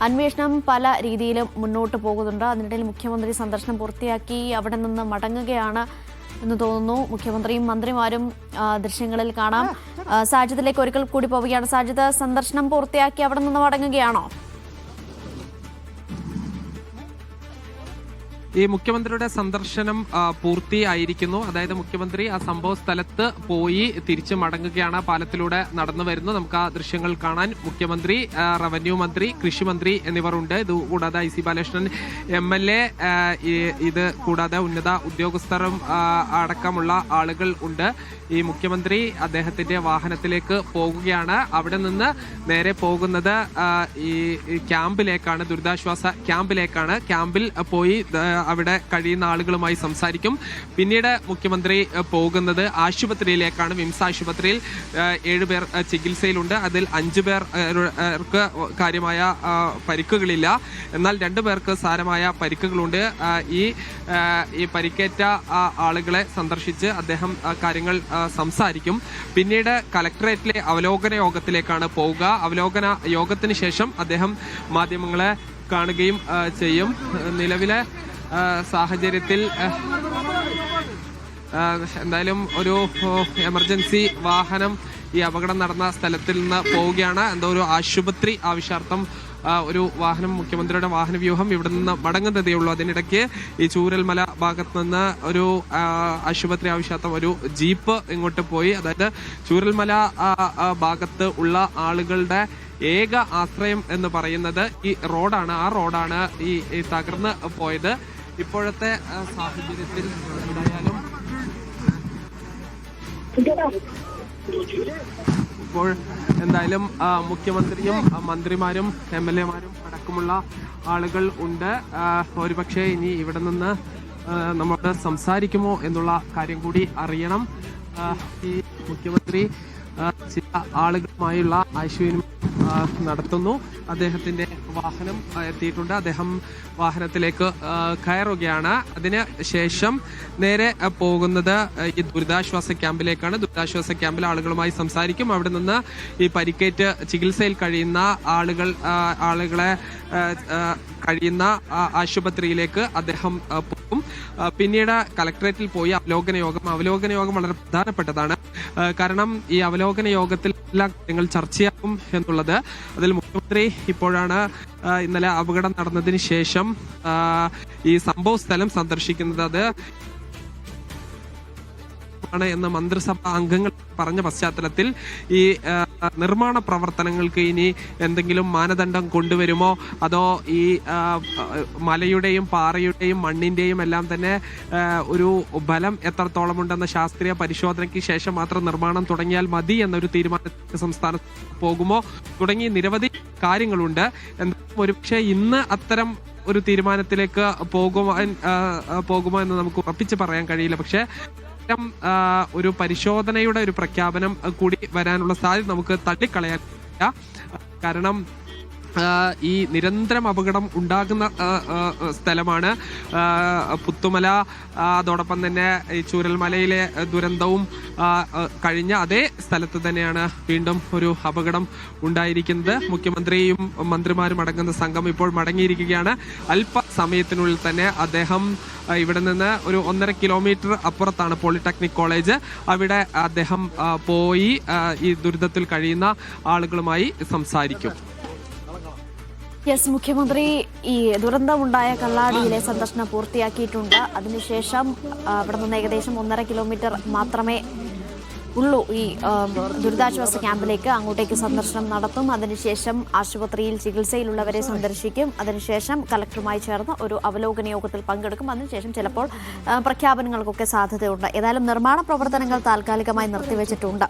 അന്വേഷണം പല രീതിയിലും മുന്നോട്ട് പോകുന്നുണ്ട്. അതിനിടയിൽ മുഖ്യമന്ത്രി സന്ദർശനം പൂർത്തിയാക്കി അവിടെ നിന്ന് മടങ്ങുകയാണ് എന്ന് തോന്നുന്നു. മുഖ്യമന്ത്രിയും മന്ത്രിമാരും ദൃശ്യങ്ങളിൽ കാണാം. സാജിദിലേക്ക് ഒരിക്കൽ കൂടി പോവുകയാണ്. സാജിദ്, സന്ദർശനം പൂർത്തിയാക്കി അവിടെ നിന്ന് മടങ്ങുകയാണോ? ഈ മുഖ്യമന്ത്രിയുടെ സന്ദർശനം പൂർത്തിയായിരിക്കുന്നു. അതായത് മുഖ്യമന്ത്രി ആ സംഭവ സ്ഥലത്ത് പോയി തിരിച്ചു മടങ്ങുകയാണ്. പാലത്തിലൂടെ നടന്നു വരുന്നു. നമുക്ക് ആ ദൃശ്യങ്ങൾ കാണാൻ മുഖ്യമന്ത്രി, റവന്യൂ മന്ത്രി, കൃഷി മന്ത്രി എന്നിവർ ഉണ്ട്. ഇത് കൂടാതെ IC ബാലകൃഷ്ണൻ MLA, ഇത് കൂടാതെ ഉന്നത ഉദ്യോഗസ്ഥരും അടക്കമുള്ള ആളുകൾ ഉണ്ട്. ഈ മുഖ്യമന്ത്രി അദ്ദേഹത്തിന്റെ വാഹനത്തിലേക്ക് പോകുകയാണ്. അവിടെ നിന്ന് നേരെ പോകുന്നത് ഈ ക്യാമ്പിലേക്കാണ്, ദുരിതാശ്വാസ ക്യാമ്പിലേക്കാണ്. ക്യാമ്പിൽ പോയി അവിടെ കഴിയുന്ന ആളുകളുമായി സംസാരിക്കും. പിന്നീട് മുഖ്യമന്ത്രി പോകുന്നത് ആശുപത്രിയിലേക്കാണ്. വിംസ് ആശുപത്രിയിൽ 7 പേർ ചികിത്സയിലുണ്ട്. അതിൽ 5 പേർക്ക് കാര്യമായ പരിക്കുകളില്ല. എന്നാൽ 2 പേർക്ക് സാരമായ പരിക്കുകളുണ്ട്. ഈ പരിക്കേറ്റ ആളുകളെ സന്ദർശിച്ച് അദ്ദേഹം കാര്യങ്ങൾ സംസാരിക്കും. പിന്നീട് കലക്ടറേറ്റിലെ അവലോകന യോഗത്തിലേക്കാണ് പോവുക. അവലോകന യോഗത്തിന് ശേഷം അദ്ദേഹം മാധ്യമങ്ങളെ കാണുകയും ചെയ്യും. നിലവിലെ സാഹചര്യത്തിൽ എന്തായാലും ഒരു എമർജൻസി വാഹനം ഈ അപകടം നടന്ന സ്ഥലത്തിൽ നിന്ന് പോവുകയാണ്. എന്തോ ഒരു ആശുപത്രി ആവശ്യാർത്ഥം ഒരു വാഹനം, മുഖ്യമന്ത്രിയുടെ വാഹന വ്യൂഹം ഇവിടെ നിന്ന് മടങ്ങുന്നതേ ഉള്ളൂ. അതിനിടയ്ക്ക് ഈ ചൂരൽമല ഭാഗത്ത് നിന്ന് ഒരു ആശുപത്രി ആവശ്യാർത്ഥം ഒരു ജീപ്പ് ഇങ്ങോട്ട് പോയി. അതായത് ചൂരൽമല ഭാഗത്ത് ഉള്ള ആളുകളുടെ ഏക ആശ്രയം എന്ന് പറയുന്നത് ഈ റോഡാണ്. ആ റോഡാണ് ഈ തകർന്ന് പോയത്. ഇപ്പോഴത്തെ സാഹചര്യത്തിൽ എന്തായാലും ഇപ്പോൾ എന്തായാലും മുഖ്യമന്ത്രിയും മന്ത്രിമാരും MLA മാരും അടക്കമുള്ള ആളുകൾ ഉണ്ട്. ഒരുപക്ഷെ ഇനി ഇവിടെ നിന്ന് നമ്മൾ സംസാരിക്കുമോ എന്നുള്ള കാര്യം കൂടി അറിയണം. ഈ മുഖ്യമന്ത്രി ചില ആളുകളുമായുള്ള ആശയവിനിമയം നടത്തുന്നു. അദ്ദേഹത്തിന്റെ വാഹനം എത്തിയിട്ടുണ്ട്. അദ്ദേഹം വാഹനത്തിലേക്ക് കയറുകയാണ്. അതിന് ശേഷം നേരെ പോകുന്നത് ഈ ദുരിതാശ്വാസ ക്യാമ്പിലേക്കാണ്. ദുരിതാശ്വാസ ക്യാമ്പിൽ ആളുകളുമായി സംസാരിക്കും. അവിടെ നിന്ന് ഈ പരിക്കേറ്റ് ചികിത്സയിൽ കഴിയുന്ന ആളുകളെ കഴിയുന്ന ആശുപത്രിയിലേക്ക് അദ്ദേഹം പോകും. പിന്നീട് കലക്ടറേറ്റിൽ പോയി അവലോകന യോഗം വളരെ പ്രധാനപ്പെട്ടതാണ്. കാരണം ഈ അവലോകന യോഗത്തിൽ എല്ലാ കാര്യങ്ങൾ ചർച്ചയാകും എന്നുള്ളത്. അതിൽ മുഖ്യമന്ത്രി ഇപ്പോഴാണ് ഇന്നലെ അപകടം നടന്നതിന് ശേഷം ഈ സംഭവ സ്ഥലം സന്ദർശിക്കുന്നത്. അത് എന്ന് മന്ത്രിസഭാ അംഗങ്ങൾ പറഞ്ഞ പശ്ചാത്തലത്തിൽ ഈ നിർമ്മാണ പ്രവർത്തനങ്ങൾക്ക് ഇനി എന്തെങ്കിലും മാനദണ്ഡം കൊണ്ടുവരുമോ, അതോ ഈ മലയുടെയും പാറയുടെയും മണ്ണിന്റെയും എല്ലാം തന്നെ ഒരു ബലം എത്രത്തോളം ഉണ്ടെന്ന ശാസ്ത്രീയ പരിശോധനയ്ക്ക് ശേഷം മാത്രം നിർമ്മാണം തുടങ്ങിയാൽ മതി എന്നൊരു തീരുമാനത്തിൽ സംസ്ഥാനത്ത് പോകുമോ തുടങ്ങി നിരവധി കാര്യങ്ങളുണ്ട്. എന്തായാലും ഒരുപക്ഷെ ഇന്ന് അത്തരം ഒരു തീരുമാനത്തിലേക്ക് പോകുമോ എന്ന് നമുക്ക് ഉറപ്പിച്ച് പറയാൻ കഴിയില്ല. പക്ഷെ ഒരു പരിശോധനയുടെ ഒരു പ്രഖ്യാപനം കൂടി വരാനുള്ള സാധ്യത നമുക്ക് തള്ളിക്കളയാൻ പറ്റില്ല. കാരണം ഈ നിരന്തരം അപകടം ഉണ്ടാകുന്ന സ്ഥലമാണ് പുത്തുമല. അതോടൊപ്പം തന്നെ ഈ ചൂരൽമലയിലെ ദുരന്തവും കഴിഞ്ഞ അതേ സ്ഥലത്ത് തന്നെയാണ് വീണ്ടും ഒരു അപകടം ഉണ്ടായിരിക്കുന്നത്. മുഖ്യമന്ത്രിയും മന്ത്രിമാരും അടങ്ങുന്ന സംഘം ഇപ്പോൾ മടങ്ങിയിരിക്കുകയാണ്. അല്പസമയത്തിനുള്ളിൽ തന്നെ അദ്ദേഹം ഇവിടെ നിന്ന് ഒരു 1.5 കിലോമീറ്റർ അപ്പുറത്താണ് പോളിടെക്നിക് കോളേജ്. അവിടെ അദ്ദേഹം പോയി ഈ ദുരിതത്തിൽ കഴിയുന്ന ആളുകളുമായി സംസാരിക്കും. മുഖ്യമന്ത്രി ഈ ദുരന്തമുണ്ടായ കള്ളാടിയിലെ സന്ദർശനം പൂർത്തിയാക്കിയിട്ടുണ്ട്. അതിനുശേഷം അവിടെ നിന്ന് ഏകദേശം 1.5 കിലോമീറ്റർ മാത്രമേ ഉള്ളൂ ഈ ദുരിതാശ്വാസ ക്യാമ്പിലേക്ക്. അങ്ങോട്ടേക്ക് സന്ദർശനം നടത്തും. അതിനുശേഷം ആശുപത്രിയിൽ ചികിത്സയിലുള്ളവരെ സന്ദർശിക്കും. അതിനുശേഷം കലക്ടറുമായി ചേർന്ന് ഒരു അവലോകന യോഗത്തിൽ പങ്കെടുക്കും. അതിനുശേഷം ചിലപ്പോൾ പ്രഖ്യാപനങ്ങൾക്കൊക്കെ സാധ്യതയുണ്ട്. ഏതായാലും നിർമ്മാണ പ്രവർത്തനങ്ങൾ താൽക്കാലികമായി നിർത്തിവെച്ചിട്ടുണ്ട്.